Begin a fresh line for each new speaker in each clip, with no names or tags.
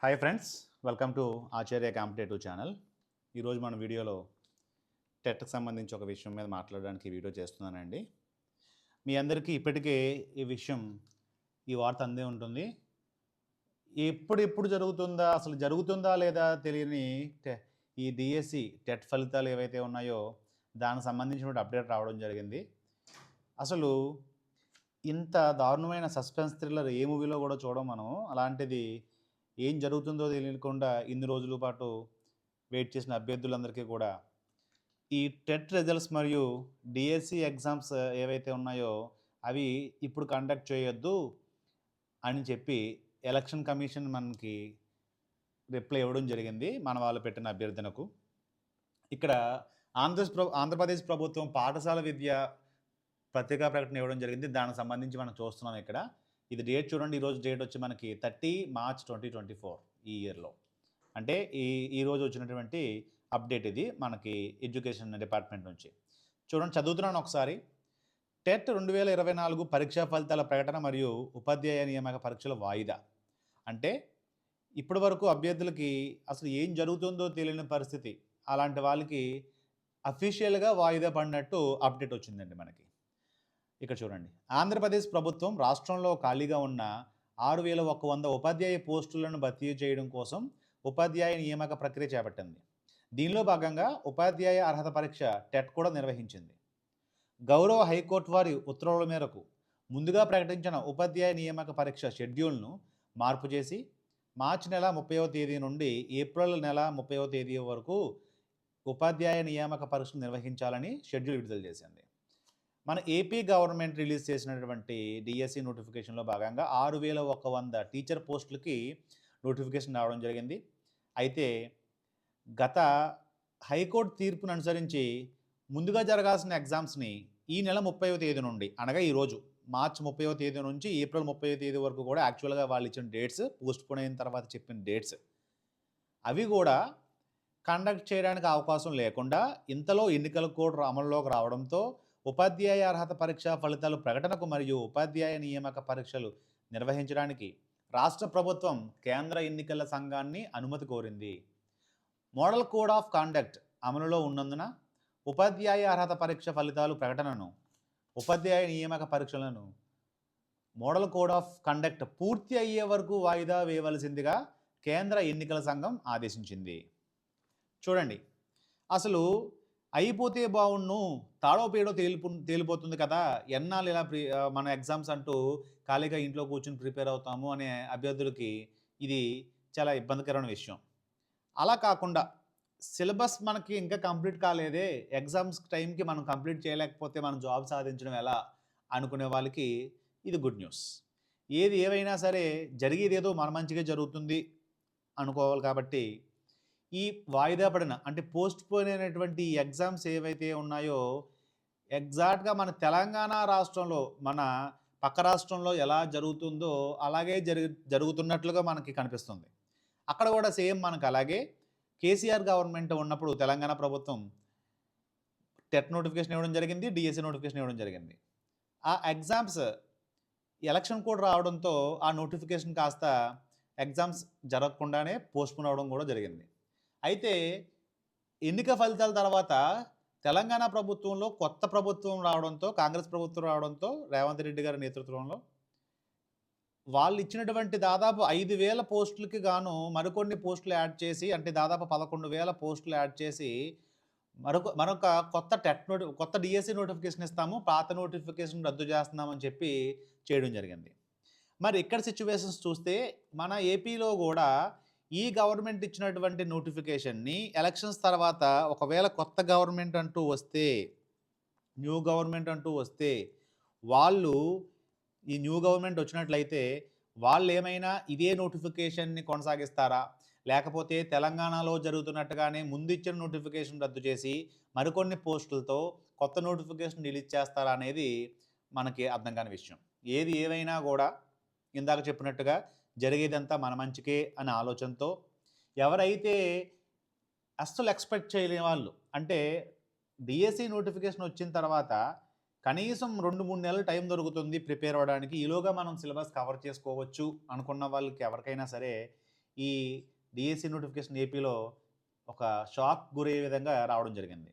Hi friends, welcome to Acharya competitive channel. ఈరోజు మన వీడియోలో టెట్కి సంబంధించి ఒక విషయం మీద మాట్లాడడానికి వీడియో చేస్తున్నానండి. మీ అందరికీ ఇప్పటికే ఈ వార్త అందే ఉంటుంది. ఎప్పుడు జరుగుతుందా, అసలు జరుగుతుందా లేదా తెలియని ఈ డిఎస్సి టెట్ ఫలితాలు ఏవైతే ఉన్నాయో దానికి సంబంధించిన అప్డేట్ రావడం జరిగింది. అసలు ఇంత దారుణమైన సస్పెన్స్ థ్రిల్లర్ ఏ మూవీలో కూడా చూడం మనం. అలాంటిది ఏం జరుగుతుందో తెలియకుండా ఇన్ని రోజుల పాటు వెయిట్ చేసిన అభ్యర్థులందరికీ కూడా ఈ టెట్ రిజల్ట్స్ మరియు డిఎస్సి ఎగ్జామ్స్ ఏవైతే ఉన్నాయో అవి ఇప్పుడు కండక్ట్ చేయొద్దు అని చెప్పి ఎలక్షన్ కమిషన్ మనకి రిప్లై ఇవ్వడం జరిగింది మన వాళ్ళు పెట్టిన అభ్యర్థనకు. ఇక్కడ ఆంధ్రప్రదేశ్ ప్రభుత్వం పాఠశాల విద్య పత్రికా ప్రకటన ఇవ్వడం జరిగింది. దానికి సంబంధించి మనం చూస్తున్నాం. ఇక్కడ ఇది డేట్ చూడండి. ఈరోజు డేట్ వచ్చి మనకి 30 మార్చ్ 2024 ఈ ఇయర్లో. అంటే ఈరోజు వచ్చినటువంటి అప్డేట్ ఇది మనకి ఎడ్యుకేషన్ డిపార్ట్మెంట్ నుంచి. చూడండి, చదువుతున్నాను ఒకసారి. టెట్ 2024 పరీక్షా ఫలితాల ప్రకటన మరియు ఉపాధ్యాయ నియామక పరీక్షల వాయిదా. అంటే ఇప్పటి వరకు అభ్యర్థులకి అసలు ఏం జరుగుతుందో తెలియని పరిస్థితి. అలాంటి వాళ్ళకి అఫీషియల్గా వాయిదా పడినట్టు అప్డేట్ వచ్చిందండి మనకి. ఇక్కడ చూడండి, ఆంధ్రప్రదేశ్ ప్రభుత్వం రాష్ట్రంలో ఖాళీగా ఉన్న 6100 ఉపాధ్యాయ పోస్టులను భర్తీ చేయడం కోసం ఉపాధ్యాయ నియామక ప్రక్రియ చేపట్టింది. దీనిలో భాగంగా ఉపాధ్యాయ అర్హత పరీక్ష టెట్ కూడా నిర్వహించింది. గౌరవ హైకోర్టు వారి ఉత్తర్వుల మేరకు ముందుగా ప్రకటించిన ఉపాధ్యాయ నియామక పరీక్ష షెడ్యూల్ను మార్పు చేసి మార్చి నెల 30వ తేదీ నుండి ఏప్రిల్ నెల 30వ తేదీ వరకు ఉపాధ్యాయ నియామక పరీక్షలు నిర్వహించాలని షెడ్యూల్ విడుదల చేసింది. మన ఏపీ గవర్నమెంట్ రిలీజ్ చేసినటువంటి డిఎస్సి నోటిఫికేషన్లో భాగంగా 6100 టీచర్ పోస్టులకి నోటిఫికేషన్ రావడం జరిగింది. అయితే గత హైకోర్టు తీర్పును అనుసరించి ముందుగా జరగాల్సిన ఎగ్జామ్స్ని ఈ నెల 30వ తేదీ నుండి, అనగా ఈరోజు మార్చి 30వ తేదీ నుంచి ఏప్రిల్ 30వ తేదీ వరకు కూడా యాక్చువల్గా వాళ్ళు ఇచ్చిన డేట్స్, పోస్ట్పోన్ అయిన తర్వాత చెప్పిన డేట్స్, అవి కూడా కండక్ట్ చేయడానికి అవకాశం లేకుండా ఇంతలో ఎన్నికల కోడ్ అమల్లోకి రావడంతో ఉపాధ్యాయ అర్హత పరీక్ష ఫలితాలు ప్రకటనకు మరియు ఉపాధ్యాయ నియామక పరీక్షలు నిర్వహించడానికి రాష్ట్ర ప్రభుత్వం కేంద్ర ఎన్నికల సంఘాన్ని అనుమతి కోరింది. మోడల్ కోడ్ ఆఫ్ కాండక్ట్ అమలులో ఉన్నందున ఉపాధ్యాయ అర్హత పరీక్ష ఫలితాలు ప్రకటనను, ఉపాధ్యాయ నియామక పరీక్షలను మోడల్ కోడ్ ఆఫ్ కండక్ట్ పూర్తి అయ్యే వరకు వాయిదా వేయవలసిందిగా కేంద్ర ఎన్నికల సంఘం ఆదేశించింది. చూడండి, అసలు అయిపోతే బాగుండు, తాడో పేడో తేలిపోతుంది కదా, ఎన్నాళ్ళు ఇలా మన ఎగ్జామ్స్ అంటూ ఖాళీగా ఇంట్లో కూర్చొని ప్రిపేర్ అవుతాము అనే అభ్యర్థులకి ఇది చాలా ఇబ్బందికరమైన విషయం. అలా కాకుండా సిలబస్ మనకి ఇంకా కంప్లీట్ కాలేదే, ఎగ్జామ్స్ టైంకి మనం కంప్లీట్ చేయలేకపోతే మనం జాబ్ సాధించడం ఎలా అనుకునే వాళ్ళకి ఇది గుడ్ న్యూస్. ఏది ఏవైనా సరే జరిగేది ఏదో మన మంచిగా జరుగుతుంది అనుకోవాలి. కాబట్టి ఈ వాయిదా పడిన, అంటే పోస్ట్ పోన్ అయినటువంటి ఎగ్జామ్స్ ఏవైతే ఉన్నాయో ఎగ్జాక్ట్గా మన తెలంగాణ రాష్ట్రంలో, మన పక్క రాష్ట్రంలో ఎలా జరుగుతుందో అలాగే జరుగుతున్నట్లుగా మనకి కనిపిస్తుంది. అక్కడ కూడా సేమ్ మనకు అలాగే కేసీఆర్ గవర్నమెంట్ ఉన్నప్పుడు తెలంగాణ ప్రభుత్వం టెట్ నోటిఫికేషన్ ఇవ్వడం జరిగింది, డిఎస్సి నోటిఫికేషన్ ఇవ్వడం జరిగింది. ఆ ఎగ్జామ్స్ ఎలక్షన్ కోడ్ రావడంతో ఆ నోటిఫికేషన్ కాస్త ఎగ్జామ్స్ జరగకుండానే పోస్ట్పోన్ అవ్వడం కూడా జరిగింది. అయితే ఎన్నిక ఫలితాల తర్వాత తెలంగాణ ప్రభుత్వంలో కొత్త ప్రభుత్వం రావడంతో, కాంగ్రెస్ ప్రభుత్వం రావడంతో, రేవంత్ రెడ్డి గారి నేతృత్వంలో వాళ్ళు ఇచ్చినటువంటి దాదాపు 5000 పోస్టులకి గాను మరికొన్ని పోస్టులు యాడ్ చేసి, అంటే దాదాపు 11,000 పోస్టులు యాడ్ చేసి మరొక కొత్త డిఎస్సి నోటిఫికేషన్ ఇస్తాము, పాత నోటిఫికేషన్ రద్దు చేస్తున్నామని చెప్పి చేయడం జరిగింది. మరి ఇక్కడ సిచ్యువేషన్స్ చూస్తే మన ఏపీలో కూడా ఈ గవర్నమెంట్ ఇచ్చినటువంటి నోటిఫికేషన్ని ఎలక్షన్స్ తర్వాత ఒకవేళ కొత్త గవర్నమెంట్ అంటూ వస్తే, న్యూ గవర్నమెంట్ అంటూ వస్తే, వాళ్ళు ఈ న్యూ గవర్నమెంట్ వచ్చినట్లయితే వాళ్ళు ఏమైనా ఇదే నోటిఫికేషన్ని కొనసాగిస్తారా, లేకపోతే తెలంగాణలో జరుగుతున్నట్టుగానే ముందు ఇచ్చిన నోటిఫికేషన్ రద్దు చేసి మరికొన్ని పోస్టులతో కొత్త నోటిఫికేషన్ రిలీజ్ చేస్తారా అనేది మనకి అర్థం కాని విషయం. ఏది ఏవైనా కూడా ఇందాక చెప్పినట్టుగా జరిగేదంతా మన మంచికే అనే ఆలోచనతో ఎవరైతే అస్సలు ఎక్స్పెక్ట్ చేయలేని వాళ్ళు, అంటే డిఎస్సి నోటిఫికేషన్ వచ్చిన తర్వాత కనీసం 2-3 నెలలు టైం దొరుకుతుంది ప్రిపేర్ అవ్వడానికి, ఈలోగా మనం సిలబస్ కవర్ చేసుకోవచ్చు అనుకున్న వాళ్ళకి ఎవరికైనా సరే ఈ డిఎస్సి నోటిఫికేషన్ ఏపీలో ఒక షాక్ గురయ్యే విధంగా రావడం జరిగింది.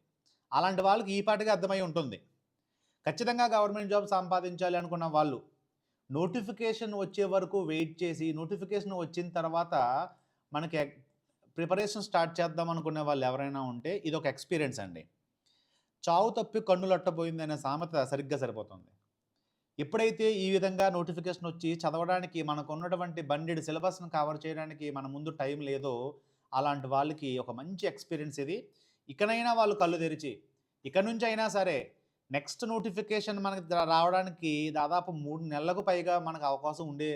అలాంటి వాళ్ళకి ఈ పాటికి అర్థమై ఉంటుంది. ఖచ్చితంగా గవర్నమెంట్ జాబ్ సంపాదించాలి అనుకున్న వాళ్ళు నోటిఫికేషన్ వచ్చే వరకు వెయిట్ చేసి, నోటిఫికేషన్ వచ్చిన తర్వాత మనకి ప్రిపరేషన్ స్టార్ట్ చేద్దాం అనుకునే వాళ్ళు ఎవరైనా ఉంటే ఇదొక ఎక్స్‌పీరియన్స్ అండి. చావు తప్పి కన్నులట్టబోయిందనే సామెత సరిగ్గా సరిపోతుంది. ఎప్పుడైతే ఈ విధంగా నోటిఫికేషన్ వచ్చి చదవడానికి మనకున్నటువంటి బండెడు సిలబస్‌ని కవర్ చేయడానికి మన ముందు టైం లేదో, అలాంటి వాళ్ళకి ఒక మంచి ఎక్స్‌పీరియన్స్ ఇది. ఇకనైనా వాళ్ళు కళ్ళు తెరిచి, ఇక నుంచి అయినా సరే నెక్స్ట్ నోటిఫికేషన్ మనకి రావడానికి దాదాపు 3 నెలలకు పైగా మనకు అవకాశం ఉండే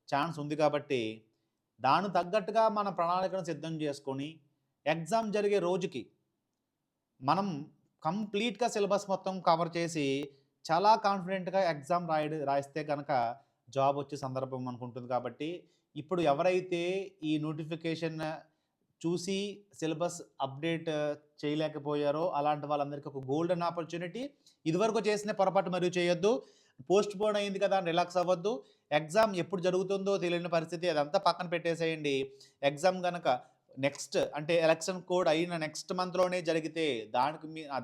ఛాన్స్ ఉంది కాబట్టి, దానికి తగ్గట్టుగా మన ప్రణాళికను సిద్ధం చేసుకొని, ఎగ్జామ్ జరిగే రోజుకి మనం కంప్లీట్‌గా సిలబస్ మొత్తం కవర్ చేసి, చాలా కాన్ఫిడెంట్‌గా ఎగ్జామ్ రాయిస్తే గనక జాబ్ వచ్చే సందర్భం మనకుంటుంది కాబట్టి, ఇప్పుడు ఎవరైతే ఈ నోటిఫికేషన్ చూసి సిలబస్ అప్డేట్ చేయలేకపోయారో, అలాంటి వాళ్ళందరికీ ఒక గోల్డెన్ ఆపర్చునిటీ. ఇదివరకు చేసిన పొరపాటు మరియు చేయొద్దు. పోస్ట్‌పోన్ అయింది కదా అని రిలాక్స్ అవ్వద్దు. ఎగ్జామ్ ఎప్పుడు జరుగుతుందో తెలియని పరిస్థితి, అదంతా పక్కన పెట్టేసేయండి. ఎగ్జామ్ గనక నెక్స్ట్ అంటే ఎలక్షన్ కోడ్ అయిన నెక్స్ట్ మంత్‌లోనే జరిగితే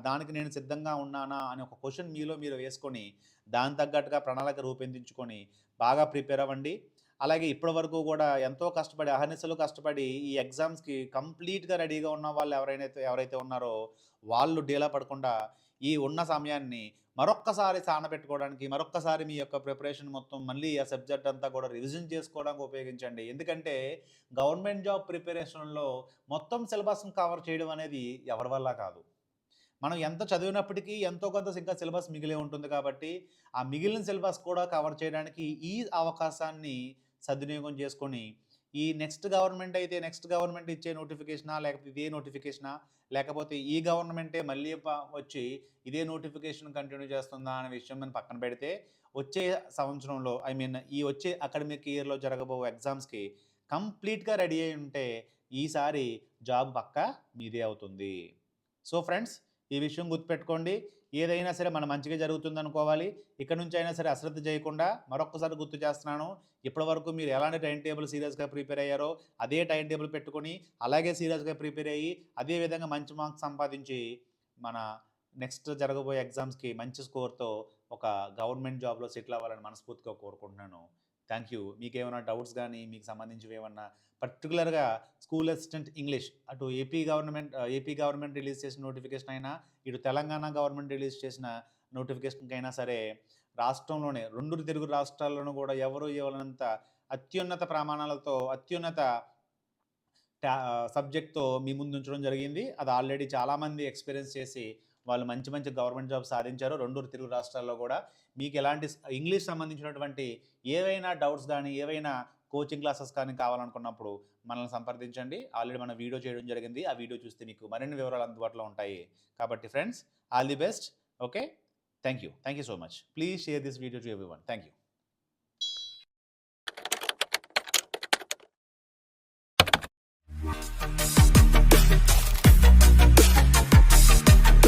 దానికి నేను సిద్ధంగా ఉన్నానా అని ఒక క్వెషన్ మీలో మీరు వేసుకొని, దానికి తగ్గట్టుగా ప్రణాళిక రూపొందించుకొని బాగా ప్రిపేర్ అవ్వండి. అలాగే ఇప్పటి వరకు కూడా ఎంతో కష్టపడి, అహర్నిశలు కష్టపడి ఈ ఎగ్జామ్స్‌కి కంప్లీట్‌గా రెడీగా ఉన్న వాళ్ళు ఎవరైతే ఉన్నారో వాళ్ళు డీలా పడకుండా ఈ ఉన్న సమయాన్ని మరొక్కసారి సానబెట్టుకోవడానికి, మరొక్కసారి మీ యొక్క ప్రిపరేషన్ మొత్తం మళ్ళీ ఆ సబ్జెక్ట్ అంతా కూడా రివిజన్ చేసుకోవడానికి ఉపయోగించండి. ఎందుకంటే గవర్నమెంట్ జాబ్ ప్రిపరేషన్‌లో మొత్తం సిలబస్‌ని కవర్ చేయడం అనేది ఎవరి వల్ల కాదు. మనం ఎంత చదివినప్పటికీ ఎంతో కొంత ఇంకా సిలబస్ మిగిలే ఉంటుంది కాబట్టి, ఆ మిగిలిన సిలబస్ కూడా కవర్ చేయడానికి ఈ అవకాశాన్ని సద్వినియోగం చేసుకొని, ఈ నెక్స్ట్ గవర్నమెంట్ ఇచ్చే నోటిఫికేషనా, లేకపోతే ఇదే నోటిఫికేషనా, లేకపోతే ఈ గవర్నమెంటే మళ్ళీ వచ్చి ఇదే నోటిఫికేషన్ కంటిన్యూ చేస్తుందా అనే విషయం మనం పక్కన పెడితే, వచ్చే సంవత్సరంలో ఈ వచ్చే అకాడమిక్ ఇయర్‌లో జరగబో ఎగ్జామ్స్‌కి కంప్లీట్‌గా రెడీ అయ్యి ఉంటే, ఈసారి జాబ్ పక్కా మీదే అవుతుంది. సో ఫ్రెండ్స్, ఈ విషయం గుర్తుపెట్టుకోండి. ఏదైనా సరే మన మంచిగా జరుగుతుందనుకోవాలి. ఇక నుంచి అయినా సరే అశ్రద్ధ చేయకుండా మరొక్కసారి గుర్తు చేస్తున్నాను. ఇప్పటివరకు మీరు ఎలాంటి టైమ్ టేబుల్ సీరియస్‌గా ప్రిపేర్ అయ్యారో, అదే టైమ్ టేబుల్ పెట్టుకొని, అలాగే సీరియస్‌గా ప్రిపేర్ అయ్యి, అదే విధంగా మంచి మార్క్స్ సంపాదించి, మన నెక్స్ట్ జరగబోయే ఎగ్జామ్స్‌కి మంచి స్కోర్‌తో ఒక గవర్నమెంట్ జాబ్‌లో సెటిల్ అవ్వాలని మనస్ఫూర్తిగా కోరుకుంటున్నాను. Thank you. మీకేమైనా డౌట్స్ గానీ, మీకు సంబంధించివి ఏమన్నా పర్టిక్యులర్‌గా స్కూల్ అసిస్టెంట్ ఇంగ్లీష్ అటు ఏపీ గవర్నమెంట్ రిలీజ్ చేసిన నోటిఫికేషన్ అయినా, ఇటు తెలంగాణ గవర్నమెంట్ రిలీజ్ చేసిన నోటిఫికేషన్‌కైనా సరే, రాష్ట్రంలోనే 2 తెలుగు రాష్ట్రాల్లోనూ కూడా ఎవరు ఇవ్వనంత అత్యున్నత ప్రమాణాలతో, అత్యున్నత సబ్జెక్ట్‌తో మీ ముందు ఉంచడం జరిగింది. అది ఆల్రెడీ చాలామంది ఎక్స్‌పీరియన్స్ చేసి వాళ్ళు మంచి మంచి గవర్నమెంట్ జాబ్ సాధించారు 2 తెలుగు రాష్ట్రాల్లో కూడా. మీకు ఎలాంటి ఇంగ్లీష్ సంబంధించినటువంటి ఏవైనా డౌట్స్ గానీ, ఏవైనా కోచింగ్ క్లాసెస్ కానీ కావాలనుకున్నప్పుడు మనల్ని సంప్రదించండి. ఆల్రెడీ మనం వీడియో చేయడం జరిగింది. ఆ వీడియో చూస్తే మీకు మరిన్ని వివరాలు అందుబాటులో ఉంటాయి. కాబట్టి friends, all the best. Okay. Thank you so much. Please share this video to everyone. Thank you.